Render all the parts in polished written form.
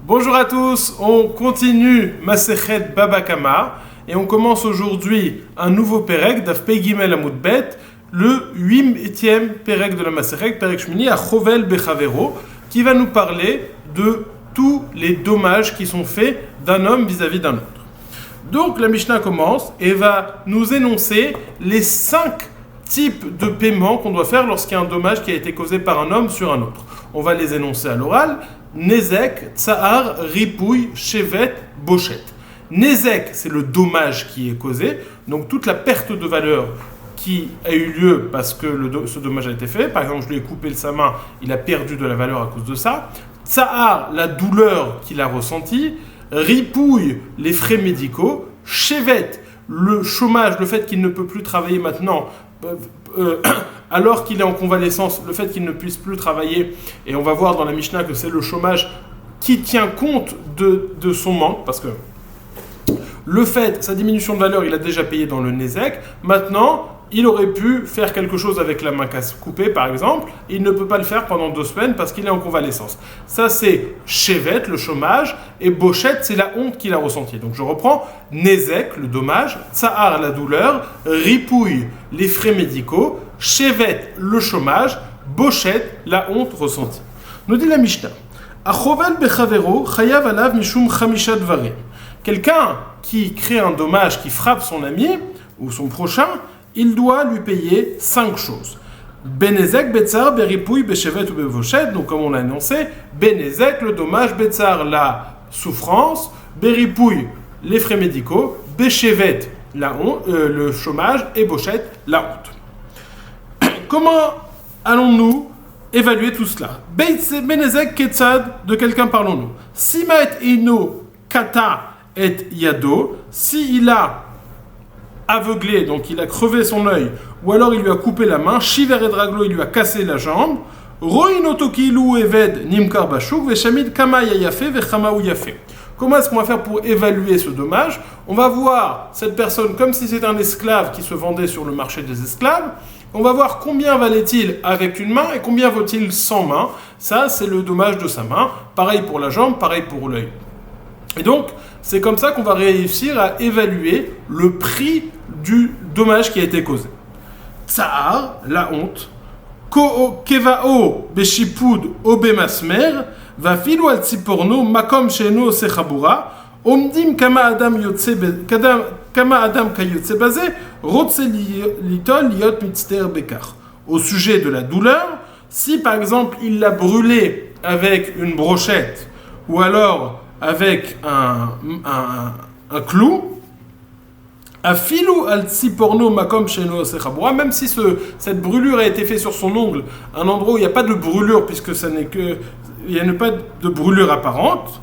Bonjour à tous, on continue Masechet Baba Kama et on commence aujourd'hui un nouveau Perek d'Af Pei Gimel Amud Bet, le 8e Perek de la Masechet, Perek Shmini à Chovel Bechavero, qui va nous parler de tous les dommages qui sont faits d'un homme vis-à-vis d'un autre. Donc la Mishnah commence et va nous énoncer les 5 types de paiements qu'on doit faire lorsqu'il y a un dommage qui a été causé par un homme sur un autre. On va les énoncer à l'oral. Nezek, Tsahar, Ripouille, Shevet, Bochet. Nezek, c'est le dommage qui est causé, donc toute la perte de valeur qui a eu lieu parce que ce dommage a été fait. Par exemple, je lui ai coupé sa main, il a perdu de la valeur à cause de ça. Tsahar, la douleur qu'il a ressentie. Ripouille, les frais médicaux. Shevet, le chômage, le fait qu'il ne peut plus travailler maintenant, alors qu'il est en convalescence, le fait qu'il ne puisse plus travailler, et on va voir dans la Mishnah que c'est le chômage qui tient compte de son manque, parce que le fait, sa diminution de valeur, il a déjà payé dans le Nezek, maintenant, il aurait pu faire quelque chose avec la main coupée, par exemple, il ne peut pas le faire pendant 2 semaines parce qu'il est en convalescence. Ça, c'est Shevet, le chômage, et Bochet, c'est la honte qu'il a ressentie. Donc je reprends, Nezek, le dommage, Tsahar, la douleur, Ripouille, les frais médicaux, Shevet, le chômage, Bochet, la honte ressentie. Nous dit la Mishnah, Achovel bechavero, chayav alav mishum chamisha dvarim. Quelqu'un qui crée un dommage, qui frappe son ami ou son prochain, il doit lui payer 5 choses. Benezek, Betsar, Beripouille, Beshevet ou Bevochet, donc comme on l'a annoncé, Benezek, le dommage, Betsar, la souffrance, Beripouille, les frais médicaux, Beshevet, le chômage, et Bochet, la honte. Comment allons-nous évaluer tout cela? Benezek, Ketzad, de quelqu'un parlons-nous. Sima et Ino, Kata et Yado, s'il a aveuglé, donc il a crevé son œil, ou alors il lui a coupé la main, Shiver et Draglo, il lui a cassé la jambe, Roinotokilu Eved Nimkar Bashuk, Veshamid Kama Yayafe, Vechamaou Yafe. Comment est-ce qu'on va faire pour évaluer ce dommage? On va voir cette personne comme si c'était un esclave qui se vendait sur le marché des esclaves. On va voir combien valait-il avec une main et combien vaut-il sans main. Ça, c'est le dommage de sa main. Pareil pour la jambe, pareil pour l'œil. Et donc, c'est comme ça qu'on va réussir à évaluer le prix du dommage qui a été causé. Tsahar, la honte. Kevao beshipud obemasmer, va filu al tziporno makom sheno sechabura, omdim kama adam kayotse baze, rotse litol liot mitzter bekar. Au sujet de la douleur, si par exemple il l'a brûlé avec une brochette, ou alors avec un clou, afilu al tziporno makom sheno sechabura, même si cette brûlure a été faite sur son ongle, un endroit où il n'y a pas de brûlure, puisque il n'y a pas de brûlure apparente,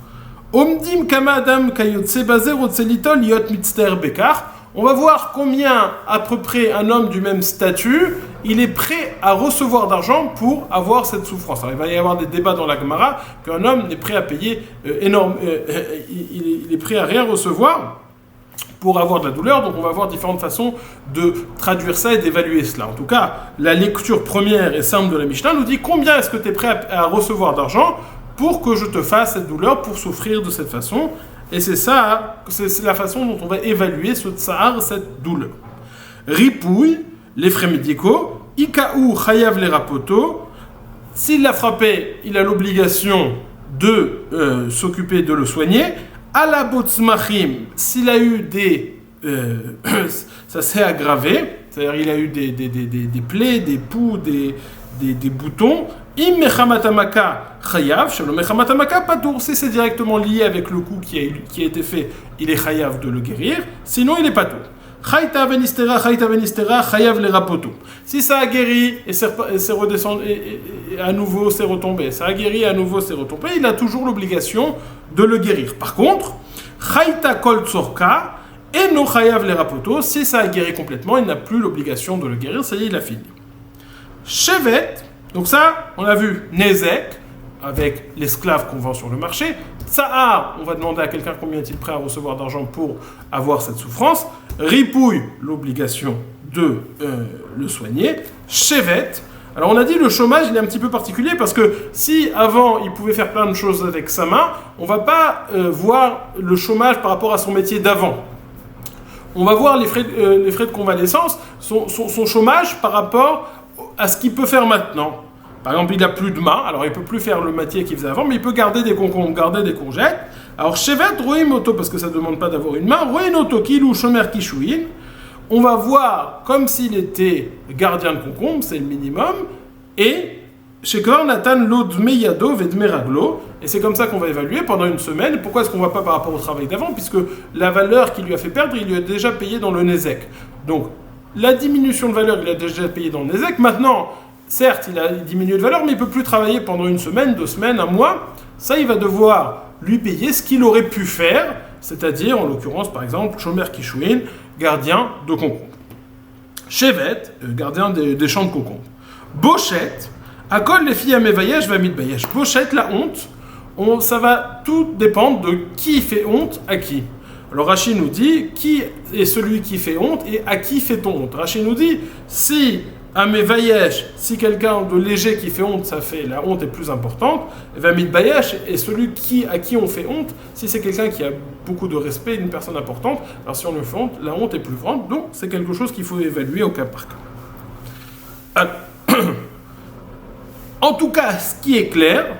omdim kama adam kayotse baze rotselitol yot mitzter bekar. On va voir combien, à peu près, un homme du même statut, il est prêt à recevoir d'argent pour avoir cette souffrance. Alors, il va y avoir des débats dans la Gemara qu'un homme est prêt à payer il est prêt à rien recevoir pour avoir de la douleur. Donc on va voir différentes façons de traduire ça et d'évaluer cela. En tout cas, la lecture première et simple de la Mishnah nous dit combien est-ce que tu es prêt à recevoir d'argent pour que je te fasse cette douleur, pour souffrir de cette façon. Et c'est ça, c'est la façon dont on va évaluer ce tsahar, cette douleur. Ripouille, les frais médicaux. Ikaou chayav les rapoto. S'il l'a frappé, il a l'obligation de s'occuper de le soigner. Alabotzmachim, s'il a eu ça s'est aggravé, c'est-à-dire il a eu des plaies, des poux, des boutons. Im mechamatamaka chayav, shalom mechamatamaka patour. Si c'est directement lié avec le coup qui a été fait, il est chayav de le guérir. Sinon, il est patour. Chayta venistera, chayav le rapoto. Si ça a guéri et c'est redescendu et à nouveau c'est retombé, ça a guéri et à nouveau c'est retombé, il a toujours l'obligation de le guérir. Par contre, chayta kol tzorka et no chayav le rapoto. Si ça a guéri complètement, il n'a plus l'obligation de le guérir. Ça y est, il a fini. Shevet. Donc ça, on a vu Nezek, avec l'esclave qu'on vend sur le marché. Tsahar, on va demander à quelqu'un combien est-il prêt à recevoir d'argent pour avoir cette souffrance. Ripouille, l'obligation de le soigner. Shevet, Alors on a dit le chômage il est un petit peu particulier parce que si avant il pouvait faire plein de choses avec sa main, on va pas voir le chômage par rapport à son métier d'avant. On va voir les frais de convalescence, son chômage par rapport à ce qu'il peut faire maintenant. Par exemple, il n'a plus de main, alors il ne peut plus faire le métier qu'il faisait avant, mais il peut garder des concombres, garder des courgettes. Alors, Shevet, Roim Oto, parce que ça ne demande pas d'avoir une main, Roim Oto, Kilou, Shomer, Kishouin, on va voir comme s'il était gardien de concombres, c'est le minimum, et Shekor Nathan Lodme Yado Vedme Raglo, et c'est comme ça qu'on va évaluer pendant une semaine. Pourquoi est-ce qu'on ne voit pas par rapport au travail d'avant? Puisque la valeur qu'il lui a fait perdre, il lui a déjà payé dans le Nezek. Donc, la diminution de valeur, il a déjà payé dans le Nezek. Maintenant, certes, il a diminué de valeur, mais il ne peut plus travailler pendant une semaine, 2 semaines, un mois. Ça, il va devoir lui payer ce qu'il aurait pu faire, c'est-à-dire, en l'occurrence, par exemple, Shomer Kishouin, gardien de concombres. Shevet, gardien des champs de concombres. Bochette, Akol les filles à Mevayesh va mitbayesh. Bochette, la honte, ça va tout dépendre de qui fait honte à qui. Alors Rachid nous dit, qui est celui qui fait honte et à qui fait-on honte? Rachid nous dit, si à Mevayesh, si quelqu'un de léger qui fait honte, la honte est plus importante, va mitbayesh, et celui à qui on fait honte, si c'est quelqu'un qui a beaucoup de respect, une personne importante, alors si on lui fait honte, la honte est plus grande, donc c'est quelque chose qu'il faut évaluer au cas par cas. En tout cas, ce qui est clair,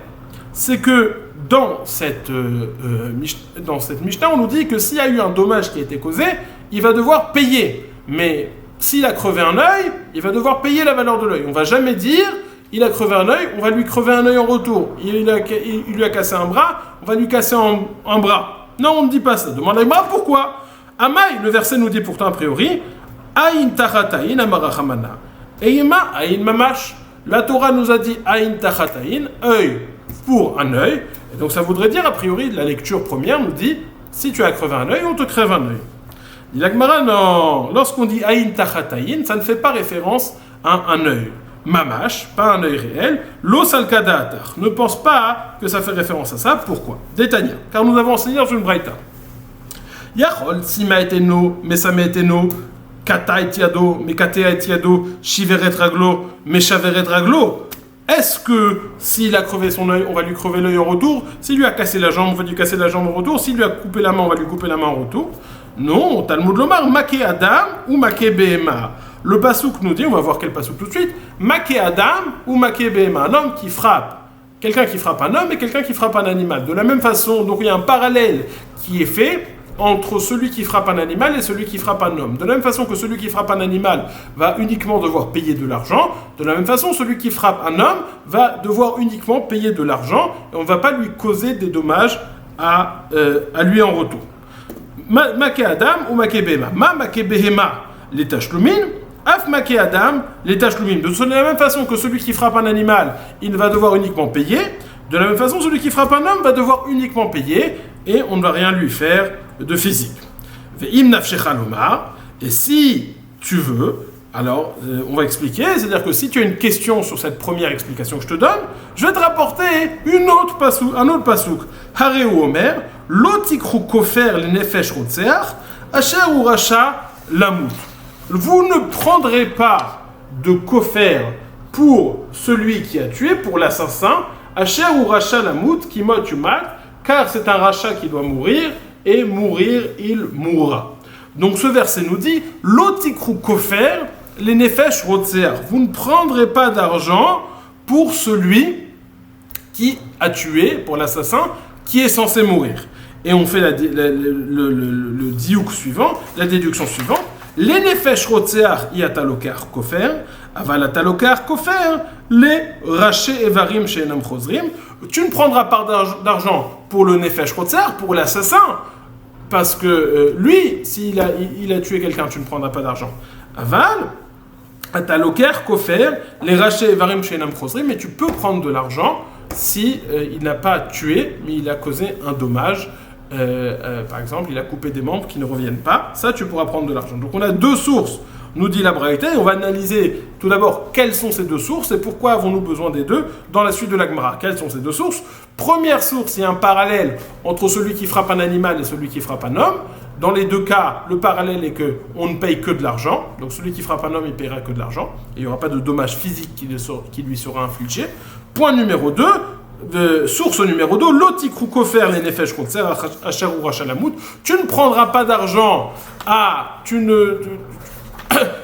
c'est que dans cette Mishnah, on nous dit que s'il y a eu un dommage qui a été causé, il va devoir payer. Mais s'il a crevé un œil, il va devoir payer la valeur de l'œil. On ne va jamais dire, il a crevé un œil, on va lui crever un œil en retour. Il lui a cassé un bras, on va lui casser un bras. Non, on ne dit pas ça. Demande à moi pourquoi. Amaï, le verset nous dit pourtant a priori, Aïn tachataïn amarachamana. Eima aïn mamash. La Torah nous a dit Aïn tachataïn, œil pour un œil. Et donc ça voudrait dire, a priori, la lecture première nous dit si tu as crevé un œil, on te crève un œil. Dit la Gemara, non. Lorsqu'on dit Aïn tachataïn, ça ne fait pas référence à un œil. Mamash, pas un œil réel. L'os al-kadaatar. Ne pense pas que ça fait référence à ça. Pourquoi? Détania. Car nous avons enseigné dans une braïta. Yachol, sima eteno, mesame eteno. Kata et tiado, mais katea et tiado, shiveret raglo, mais shaveret raglo. Est-ce que s'il a crevé son œil, on va lui crever l'œil en retour? S'il lui a cassé la jambe, on va lui casser la jambe en retour? S'il lui a coupé la main, on va lui couper la main en retour? Non, Talmud Lomar, Maké Adam ou Maké Behema. Le pasouk nous dit, on va voir quel pasouk tout de suite, Maké Adam ou Maké Behema. Un homme qui frappe, quelqu'un qui frappe un homme et quelqu'un qui frappe un animal. De la même façon, donc il y a un parallèle qui est fait entre celui qui frappe un animal et celui qui frappe un homme. De la même façon que celui qui frappe un animal va uniquement devoir payer de l'argent, de la même façon, celui qui frappe un homme va devoir uniquement payer de l'argent et on ne va pas lui causer des dommages à lui en retour. Maké Adam ou Maké Behema. Maké Behema, les tashlumin, Af Maké Adam, les tashlumin. De la même façon que celui qui frappe un animal, il va devoir uniquement payer, de la même façon, celui qui frappe un homme va devoir uniquement payer et on ne va rien lui faire de physique. Et si tu veux, alors on va expliquer, c'est-à-dire que si tu as une question sur cette première explication que je te donne, je vais te rapporter un autre pasouk. Hareu Omer, lotikru kofer le nefesh rotseach, asher ou racha lamut. Vous ne prendrez pas de kofer pour celui qui a tué, pour l'assassin, asher ou racha lamut, qui mot tumat, car c'est un rachat qui doit mourir, et mourir, il mourra. Donc ce verset nous dit, lotikru kofer, les nefesh rotseach. Vous ne prendrez pas d'argent pour celui qui a tué, pour l'assassin, qui est censé mourir. Et on fait le diouk suivant, la déduction suivante. Les nefesh rotseach yatalokar kofer, aval atalokar kofer, les raché evarim she'enam chozrim. Tu ne prendras pas d'argent pour le nefesh rotseach, pour l'assassin, parce que lui, s'il a tué quelqu'un, tu ne prendras pas d'argent. Aval atalokar kofer, les raché evarim she'enam chozrim, mais tu peux prendre de l'argent si il n'a pas tué, mais il a causé un dommage. Par exemple, il a coupé des membres qui ne reviennent pas. Ça, tu pourras prendre de l'argent. Donc, on a 2 sources, nous dit la Braïta. On va analyser tout d'abord quelles sont ces 2 sources et pourquoi avons-nous besoin des 2 dans la suite de la Gemara. Quelles sont ces 2 sources? Première source, il y a un parallèle entre celui qui frappe un animal et celui qui frappe un homme. Dans les deux cas, le parallèle est qu'on ne paye que de l'argent. Donc celui qui frappe un homme, il paiera que de l'argent. Il n'y aura pas de dommage physique qui lui sera infligé. Point numéro 2, source numéro 2, l'otikru kofer les nefesh konser asher ou rachalamout. Tu ne prendras pas d'argent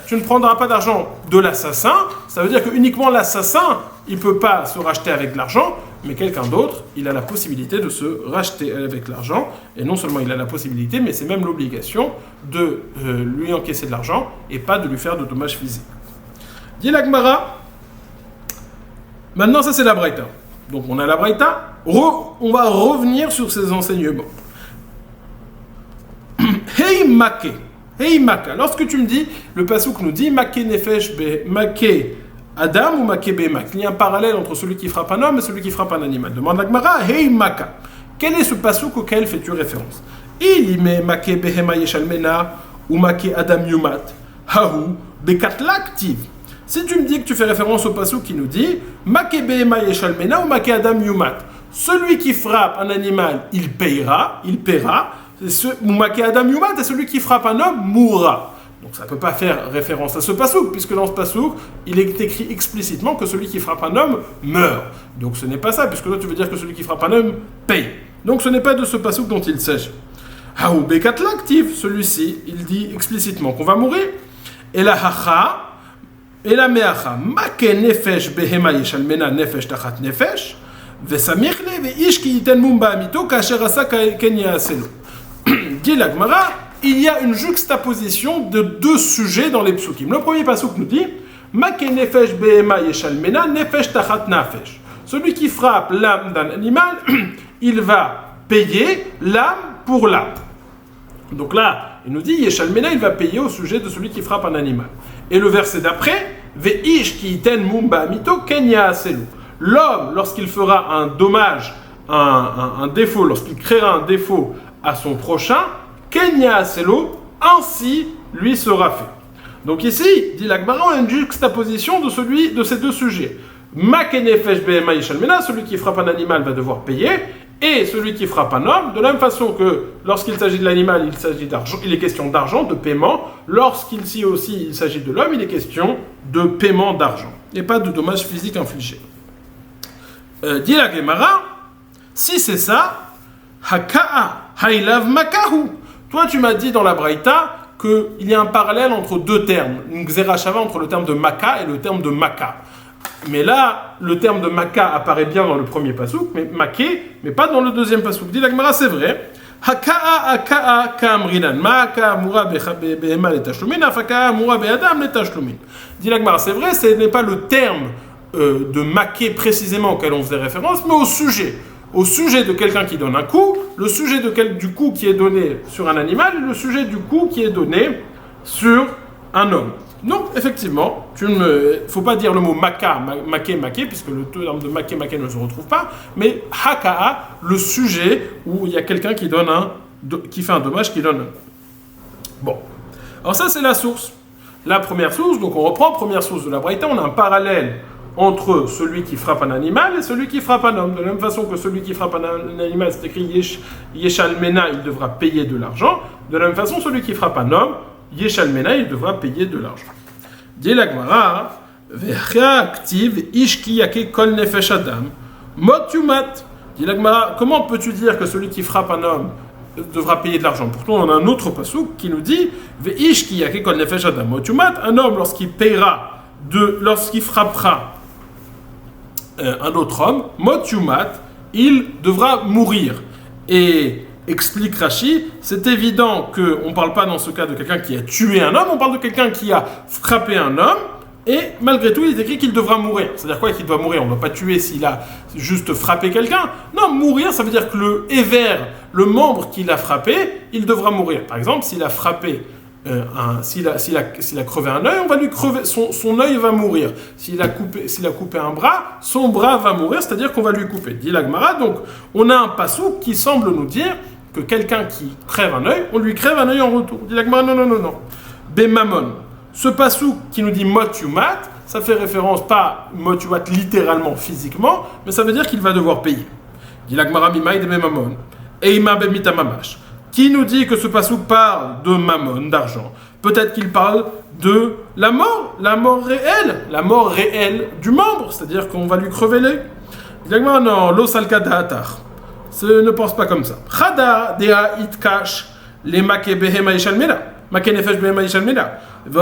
tu ne prendras pas d'argent de l'assassin. Ça veut dire que uniquement l'assassin, il ne peut pas se racheter avec de l'argent, mais quelqu'un d'autre, il a la possibilité de se racheter avec l'argent. Et non seulement il a la possibilité, mais c'est même l'obligation de lui encaisser de l'argent et pas de lui faire de dommages physiques. Dit la Gemara. Maintenant, ça c'est la Braïta. Donc on a la Braïta. On va revenir sur ces enseignements. Hey Make. Hey Maka, lorsque tu me dis, le passouk nous dit Make nefesh be Make Adam ou Make bemak, il y a un parallèle entre celui qui frappe un homme et celui qui frappe un animal. Demande la Gemara, Hey Maka, quel est ce passouk auquel fais-tu référence? Il y met Make behema yeshalmena ou Make Adam yumat, hahu bekatlaktiv. Si tu me dis que tu fais référence au passouk qui nous dit Make behema yeshalmena ou Make Adam yumat, celui qui frappe un animal, il paiera. Moumake Adam Yumat, et celui qui frappe un homme mourra. Donc ça ne peut pas faire référence à ce passouk, puisque dans ce passouk, il est écrit explicitement que celui qui frappe un homme meurt. Donc ce n'est pas ça, puisque là tu veux dire que celui qui frappe un homme paye. Donc ce n'est pas de ce passouk dont il s'agit. Haou bekat l'actif, celui-ci, il dit explicitement qu'on va mourir. Et la hacha, et la meacha, make nefesh behema yeshalmena nefesh tachat nefesh, vesamichle veish ki yiten mumba amito kasher asa kenya aselo. Dit la Gemara, il y a une juxtaposition de deux sujets dans les psukim. Le premier passouk nous dit Make nefesh behema yeshalmena nefesh tachat nefesh. Celui qui frappe l'âme d'un animal, il va payer l'âme pour l'âme. Donc là, il nous dit yeshalmena, il va payer au sujet de celui qui frappe un animal. Et le verset d'après, veish ki iten mumba amito kenya aselu. L'homme, lorsqu'il fera un dommage, un défaut, lorsqu'il créera un défaut à son prochain, Kenya Aselo, ainsi lui sera fait. Donc ici, dit la Gemara, on a une juxtaposition de ces deux sujets. Makenefesh behema yeshalmena, celui qui frappe un animal va devoir payer, et celui qui frappe un homme, de la même façon que lorsqu'il s'agit de l'animal, il est question d'argent, de paiement, lorsqu'il s'agit de l'homme, il est question de paiement d'argent, et pas de dommages physiques infligés. Dit la Gemara, si c'est ça, Haka'a, Hailav Makahu. Toi, tu m'as dit dans la Braïta qu'il y a un parallèle entre deux termes, une xerashava entre le terme de Maka et le terme de Maka. Mais là, le terme de Maka apparaît bien dans le premier pasouk, mais Maké, mais pas dans le deuxième pasouk. Dit la Gemara, c'est vrai. Haka'a Kamrinan, Maka Mura Behema Letashlumin, Haka'a Mura Be'adam Letashlumin. Dit la Gemara, c'est vrai, ce n'est pas le terme de Maké précisément auquel on faisait référence, mais au sujet de quelqu'un qui donne un coup, le sujet du coup qui est donné sur un animal, et le sujet du coup qui est donné sur un homme. Donc, effectivement, faut pas dire le mot maké, puisque le terme de maké ne se retrouve pas, mais haka'a, le sujet où il y a quelqu'un qui fait un dommage, qui donne un. Bon. Alors ça, c'est la source. La première source, donc on reprend, première source de la Braïta, on a un parallèle entre celui qui frappe un animal et celui qui frappe un homme. De la même façon que celui qui frappe un animal, c'est écrit Yeshalmena, il devra payer de l'argent. De la même façon, celui qui frappe un homme, Yeshalmena, il devra payer de l'argent. Dit la Gemara, Vechia active, Ishki yake kol nefesh adam, mot yumat. Dit la Gemara, comment peux-tu dire que celui qui frappe un homme devra payer de l'argent? Pourtant, on a un autre passouk qui nous dit, Ishki yake kol nefesh adam, mot yumat. Un homme, lorsqu'il frappera un autre homme, mot yumat, il devra mourir. Et explique Rashi, c'est évident qu'on ne parle pas dans ce cas de quelqu'un qui a tué un homme, on parle de quelqu'un qui a frappé un homme, et malgré tout, il est écrit qu'il devra mourir. C'est-à-dire quoi qu'il doit mourir? On ne va pas tuer s'il a juste frappé quelqu'un. Non, mourir, ça veut dire que le membre qu'il a frappé, il devra mourir. Par exemple, s'il a frappé s'il a crevé un œil, on va lui crever, son œil va mourir. S'il a coupé un bras, son bras va mourir, c'est-à-dire qu'on va lui couper. Dit la Gemara, donc on a un passouk qui semble nous dire que quelqu'un qui crève un œil, on lui crève un œil en retour. Dit la Gemara, non. Bemamon. Ce passouk qui nous dit mot yumat, ça fait référence pas mot yumat littéralement, physiquement, mais ça veut dire qu'il va devoir payer. Dit la Gemara, mimaï de bemamon. Eima bemita mamash. qui nous dit que ce passouk parle de mammon, d'argent. Peut-être qu'il parle de la mort réelle du membre, c'est-à-dire qu'on va lui crever l'œil. Non, l'osalka da'atar. Ne pense pas comme ça. Chada dea itkash les make behema yishalmela. Make nefesh behema yishalmela. Il y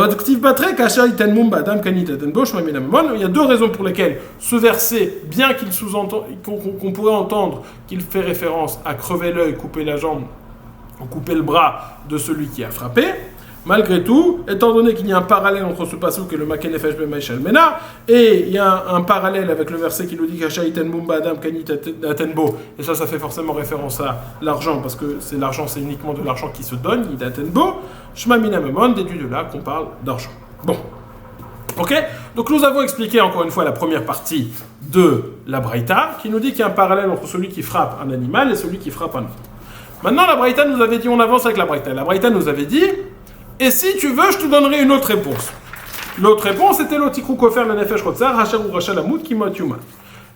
a deux raisons pour lesquelles ce verset, bien qu'il sous-entend, qu'on pourrait entendre qu'il fait référence à crever l'œil, couper la jambe, ou couper le bras de celui qui a frappé, malgré tout, étant donné qu'il y a un parallèle entre ce passouk et le Maken Nefesh Behema Yishalmela, et il y a un parallèle avec le verset qui nous dit Kasha iten mumba adam kanit atenbo, et ça fait forcément référence à l'argent, parce que l'argent, c'est uniquement de l'argent qui se donne, id atenbo, Shema mina memon, déduit de là qu'on parle d'argent. Bon. Ok? Donc nous avons expliqué encore une fois la première partie de la Braïta, qui nous dit qu'il y a un parallèle entre celui qui frappe un animal et celui qui frappe un homme. Maintenant, la Braïta nous avait dit, on avance avec la Braïta. La Braïta nous avait dit, et si tu veux, je te donnerai une autre réponse. L'autre réponse était l'otikrou kofer le nefesh rotsar, hachar ou rachal amout kimot yuma.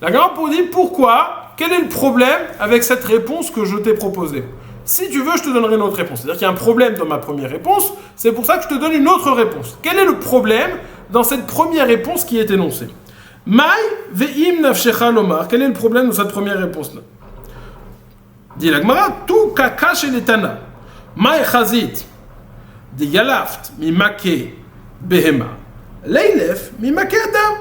La grande pour dire pourquoi, quel est le problème avec cette réponse que je t'ai proposée. Si tu veux, je te donnerai une autre réponse. C'est-à-dire qu'il y a un problème dans ma première réponse, c'est pour ça que je te donne une autre réponse. Quel est le problème dans cette première réponse qui est énoncée? Mai ve'im nafshecha lomar. Quel est le problème dans cette première réponse-là? Dit la Gemara, tout kaka chez les Tana. Mai chazit, di yalaft, mi make behema. Leilef, mi make adam.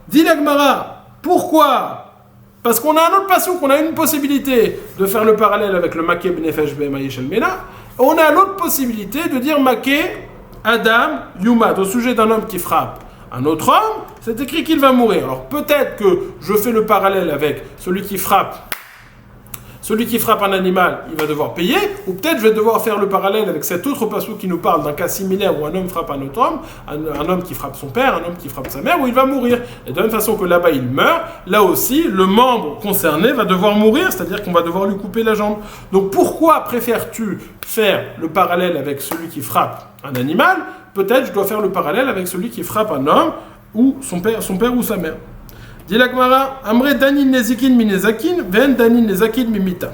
Dit la Gemara, pourquoi? Parce qu'on a un autre passouk, on a une possibilité de faire le parallèle avec le make benefesh behema yishalmela. On a l'autre possibilité de dire make adam yumad au sujet d'un homme qui frappe un autre homme, c'est écrit qu'il va mourir. Alors peut-être que je fais le parallèle avec celui qui frappe un animal, il va devoir payer, ou peut-être je vais devoir faire le parallèle avec cet autre passouk qui nous parle d'un cas similaire où un homme frappe un autre homme, un homme qui frappe son père, un homme qui frappe sa mère, où il va mourir. Et de la même façon que là-bas il meurt, là aussi le membre concerné va devoir mourir, c'est-à-dire qu'on va devoir lui couper la jambe. Donc pourquoi préfères-tu faire le parallèle avec celui qui frappe un animal? Peut-être je dois faire le parallèle avec celui qui frappe un homme ou son père ou sa mère. Dit la Gemara, Amre danin nezikin mi nezakin, ven danin nezakin mi mita.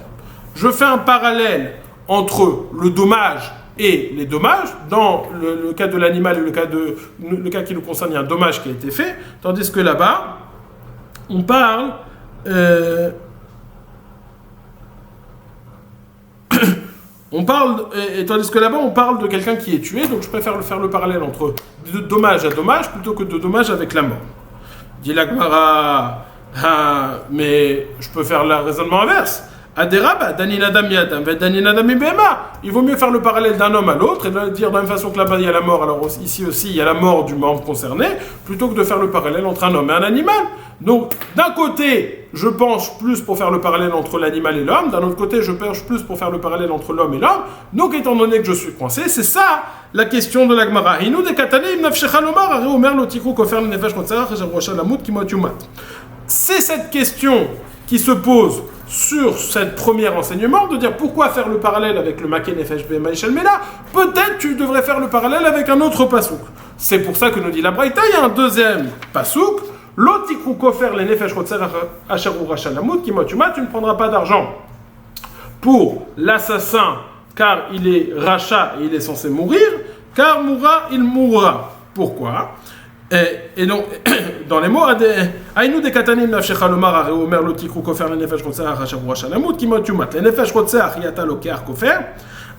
Je fais un parallèle entre le dommage et les dommages. Dans le cas de l'animal et le cas qui nous concerne, il y a un dommage qui a été fait, tandis que là-bas, on parle tandis que là-bas, on parle de quelqu'un qui est tué, donc je préfère faire le parallèle entre de dommage à dommage plutôt que de dommage avec la mort. Dit la Gemara, mais je peux faire le raisonnement inverse. Aderaba, danin adam yadam, danin adam ibema. Il vaut mieux faire le parallèle d'un homme à l'autre et de dire de la même façon que là-bas il y a la mort, alors ici aussi il y a la mort du membre concerné, plutôt que de faire le parallèle entre un homme et un animal. Donc, d'un côté, je penche plus pour faire le parallèle entre l'animal et l'homme, d'un autre côté, je penche plus pour faire le parallèle entre l'homme et l'homme. Donc, étant donné que je suis coincé, c'est ça la question de la Gemara. C'est cette question qui se pose sur cette premier enseignement, de dire pourquoi faire le parallèle avec le Maken Nefesh Behema Yishalmela. Peut-être tu devrais faire le parallèle avec un autre pasouk. C'est pour ça que nous dit la Braïta, il y a un deuxième pasouk. L'otikrou kofer les nefesh rotzer asher ou rachal amut kimot yuma, tu ne prendras pas d'argent pour l'assassin car il est rachat et il est censé mourir, car mourra, il mourra. Pourquoi? Et donc, dans les mots, Aïnou de katanim nafshecha lomar aré omer l'otikrou kofer les nefesh rotzer asher ou rachal amut kimot yuma. Les nefesh rotzer yata lokar kofer,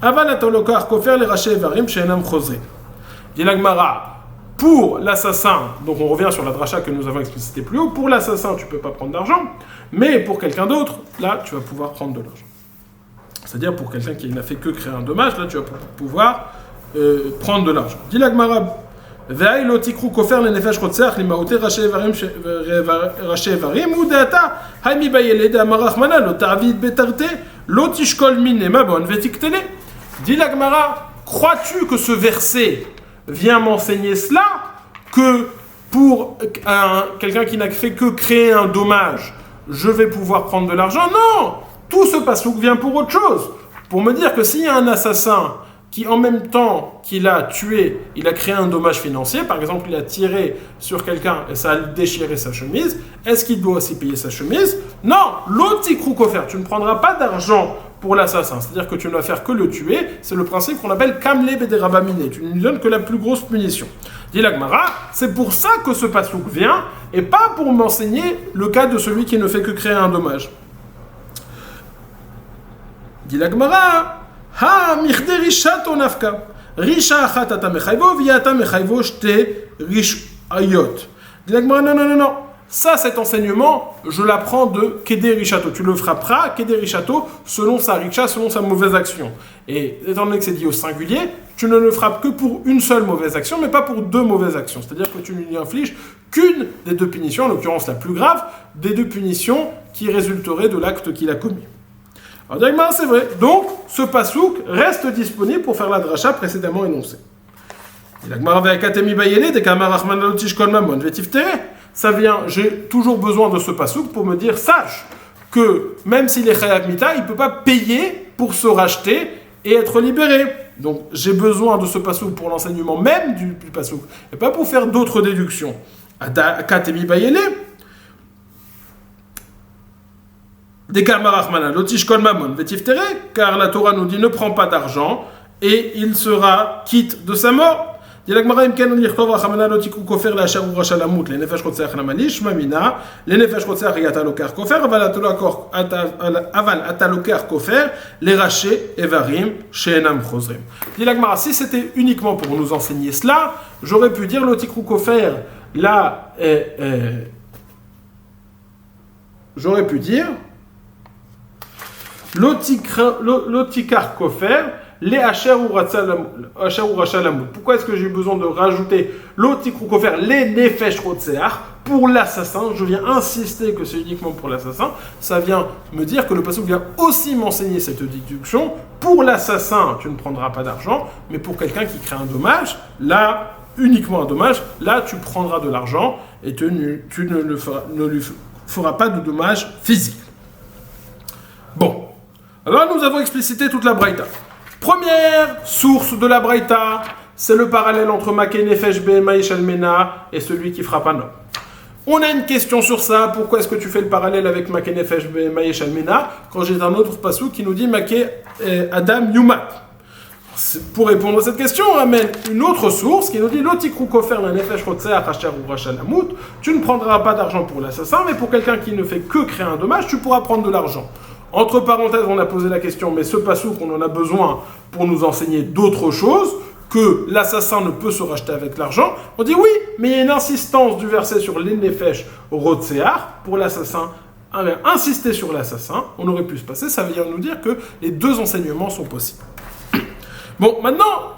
aval ata lokar kofer les rachel varim she'enam chosre. Dit la Gemara, pour l'assassin, donc on revient sur la dracha que nous avons explicité plus haut, pour l'assassin tu ne peux pas prendre d'argent, mais pour quelqu'un d'autre, là tu vas pouvoir prendre de l'argent. C'est-à-dire pour quelqu'un qui n'a fait que créer un dommage, là tu vas pouvoir prendre de l'argent. Dit la Gemara, Ve'ai lo tikru kofer le nefesh rotzeach limaote rache evarim ou deata haimi bayele de amarach mana lo ta'avid betarte lo tishkol mine mabon vetiktele. Dit la Gemara, crois-tu que ce verset vient m'enseigner cela, que pour quelqu'un qui n'a fait que créer un dommage, je vais pouvoir prendre de l'argent? Non! Tout ce passouk vient pour autre chose. Pour me dire que s'il y a un assassin qui en même temps qu'il a tué, il a créé un dommage financier, par exemple il a tiré sur quelqu'un et ça a déchiré sa chemise, est-ce qu'il doit aussi payer sa chemise? Non, l'otikru kofer, tu ne prendras pas d'argent pour l'assassin, c'est-à-dire que tu ne vas faire que le tuer, c'est le principe qu'on appelle kamle bederabamine, tu ne lui donnes que la plus grosse punition. Dit la Gemara, c'est pour ça que ce pasouk vient, et pas pour m'enseigner le cas de celui qui ne fait que créer un dommage. Dit la Gemara, ha mirde rishato nafka, risha achat ata mechayvo, viata mechayvo shte rish ayot. Dit la Gemara, non. Ça, cet enseignement, je l'apprends de Keder Rishato. Tu le frapperas, Keder Rishato, selon sa richa, selon sa mauvaise action. Et étant donné que c'est dit au singulier, tu ne le frappes que pour une seule mauvaise action, mais pas pour deux mauvaises actions. C'est-à-dire que tu ne lui infliges qu'une des deux punitions, en l'occurrence la plus grave, des deux punitions qui résulteraient de l'acte qu'il a commis. Alors, directement, c'est vrai. Donc, ce pasouk reste disponible pour faire la dracha précédemment énoncée. Ça vient, j'ai toujours besoin de ce pasouk pour me dire, sache que même s'il est chayav mita, il ne peut pas payer pour se racheter et être libéré. Donc j'ai besoin de ce pasouk pour l'enseignement même du pasouk, et pas pour faire d'autres déductions. Katemi bayele, car la Torah nous dit ne prends pas d'argent et il sera quitte de sa mort. Dit la Gemara, imken lichtov rachamana lo tikru kofer le'asher urasha lamut lenefesh rotzeach lamanish mamina lenefesh rotzeach yata lokar kofer aval ata lokar kofer leraché evarim she'enam chozrim. Dit la Gemara, si c'était uniquement pour nous enseigner cela, j'aurais pu dire lo tikru kofer là j'aurais pu dire lo tikar kofer les Asher ou Racha Lamout. Pourquoi est-ce que j'ai besoin de rajouter l'otikru kofer, les nefesh rotzeach pour l'assassin? Je viens insister que c'est uniquement pour l'assassin. Ça vient me dire que le pasuk vient aussi m'enseigner cette déduction. Pour l'assassin, tu ne prendras pas d'argent, mais pour quelqu'un qui crée un dommage, là, uniquement un dommage, là, tu prendras de l'argent et tu ne lui feras pas de dommage physique. Bon. Alors, nous avons explicité toute la braïta. Première source de la braïta, c'est le parallèle entre Maké Nefesh Behema Yeshalmena et celui qui frappe un homme. On a une question sur ça. Pourquoi est-ce que tu fais le parallèle avec Maké Nefesh Behema Yeshalmena quand j'ai un autre passou qui nous dit Maké Adam Yumat? Pour répondre à cette question, on amène une autre source qui nous dit L'otikru kofer la nefesh rotzeach asher urasha lamut. Tu ne prendras pas d'argent pour l'assassin, mais pour quelqu'un qui ne fait que créer un dommage, tu pourras prendre de l'argent. Entre parenthèses, on a posé la question, mais ce passouk, on en a besoin pour nous enseigner d'autres choses, que l'assassin ne peut se racheter avec l'argent. On dit oui, mais il y a une insistance du verset sur les nefesh rotzeach pour l'assassin. Insister sur l'assassin, on aurait pu se passer, ça vient nous dire que les deux enseignements sont possibles. Bon, maintenant,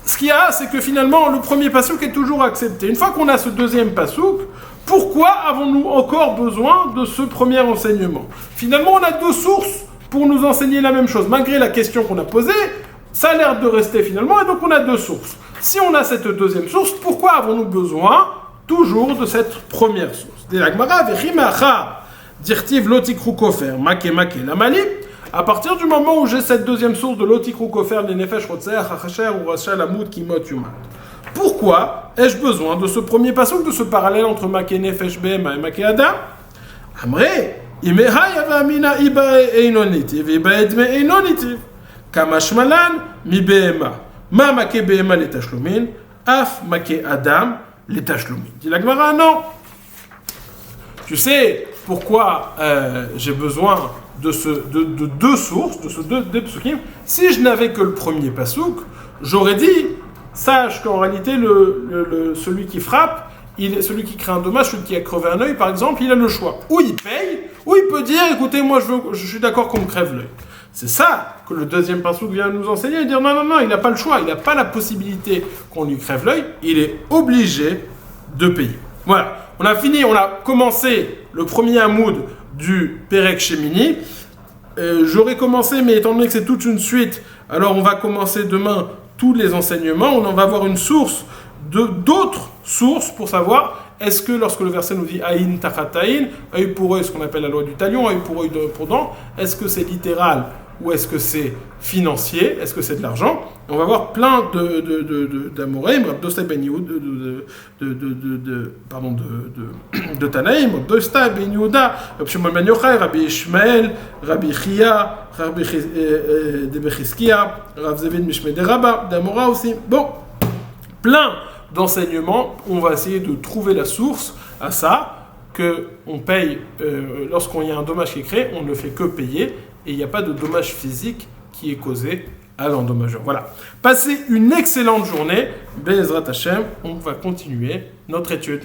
ce qu'il y a, c'est que finalement, le premier passouk est toujours accepté. Une fois qu'on a ce deuxième passouk, pourquoi avons-nous encore besoin de ce premier enseignement? Finalement, on a deux sources pour nous enseigner la même chose. Malgré la question qu'on a posée, ça a l'air de rester finalement, et donc on a deux sources. Si on a cette deuxième source, pourquoi avons-nous besoin toujours de cette première source? À partir du moment où j'ai cette deuxième source de l'otikru kofer, les nefesh rotzeach achasher ou racha lamut kimot yumat. Pourquoi ai-je besoin de ce premier passouk, de ce parallèle entre Maké Nefesh Behema et Maké Adam? Amré, Imeha yavamina iba einonitiv, iba edme einonitiv. Kamashmalan mi Behema. Ma Maké Behema les tashlumin, af Maké Adam les tashlumin. Dit la Gemara, non. Tu sais pourquoi j'ai besoin de deux sources, de ce deux psukim? Si je n'avais que le premier passouk, j'aurais dit, sache qu'en réalité, celui qui frappe, celui qui crée un dommage, celui qui a crevé un œil, par exemple, il a le choix. Ou il paye, ou il peut dire, écoutez, moi je suis d'accord qu'on me crève l'œil. C'est ça que le deuxième passouk vient nous enseigner, et dire non, il n'a pas le choix, il n'a pas la possibilité qu'on lui crève l'œil, il est obligé de payer. Voilà, on a fini, on a commencé le premier hamoud du Perek Shemini. J'aurais commencé, mais étant donné que c'est toute une suite, alors on va commencer demain tous les enseignements. On en va avoir une source d'autres sources pour savoir est-ce que lorsque le verset nous dit Aïn tachat Aïn, œil pour œil, ce qu'on appelle la loi du talion, œil pour dent, est-ce que c'est littéral ou est-ce que c'est financier, est-ce que c'est de l'argent? On va voir plein d'Amoraïm, Rav Dostai ben Yehuda, de Tanaïm, Rav Dostai ben Yehuda, Rav Shimon ben Yochai, Rabbi Ishmael, Rabbi Chia, Rabbi de Bechizkia, Rav Zevin Mishmei de Rabba, d'Amora aussi. Bon, plein d'enseignements, on va essayer de trouver la source à ça, qu'on paye, lorsqu'il y a un dommage qui est créé, on ne fait que payer, et il n'y a pas de dommage physique qui est causé à l'endommageur. Voilà. Passez une excellente journée. Be'ezrat Hashem, on va continuer notre étude.